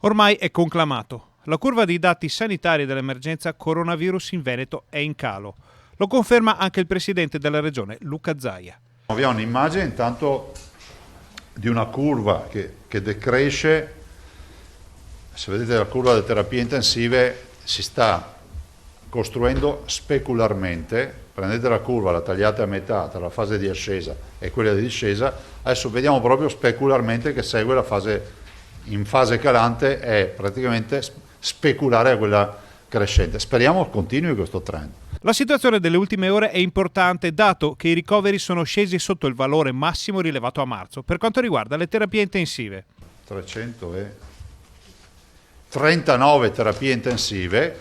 Ormai è conclamato. La curva dei dati sanitari dell'emergenza coronavirus in Veneto è in calo. Lo conferma anche il presidente della regione, Luca Zaia. Abbiamo un'immagine intanto di una curva che decresce. Se vedete la curva delle terapie intensive si sta costruendo specularmente. Prendete la curva, la tagliate a metà tra la fase di ascesa e quella di discesa, adesso vediamo proprio specularmente che segue la fase in fase calante, è praticamente speculare a quella crescente. Speriamo continui questo trend. La situazione delle ultime ore è importante dato che i ricoveri sono scesi sotto il valore massimo rilevato a marzo per quanto riguarda le terapie intensive. 339 terapie intensive,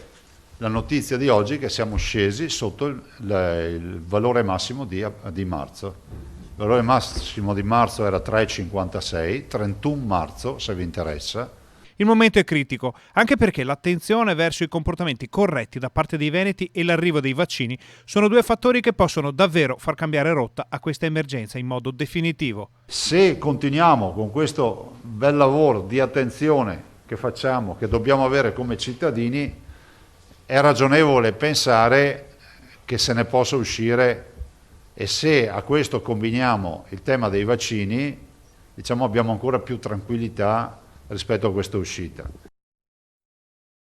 la notizia di oggi è che siamo scesi sotto il valore massimo di marzo. Il valore massimo di marzo era 3,56, 31 marzo se vi interessa. Il momento è critico, anche perché l'attenzione verso i comportamenti corretti da parte dei veneti e l'arrivo dei vaccini sono due fattori che possono davvero far cambiare rotta a questa emergenza in modo definitivo. Se continuiamo con questo bel lavoro di attenzione che facciamo, che dobbiamo avere come cittadini, è ragionevole pensare che se ne possa uscire, e se a questo combiniamo il tema dei vaccini, diciamo abbiamo ancora più tranquillità rispetto a questa uscita.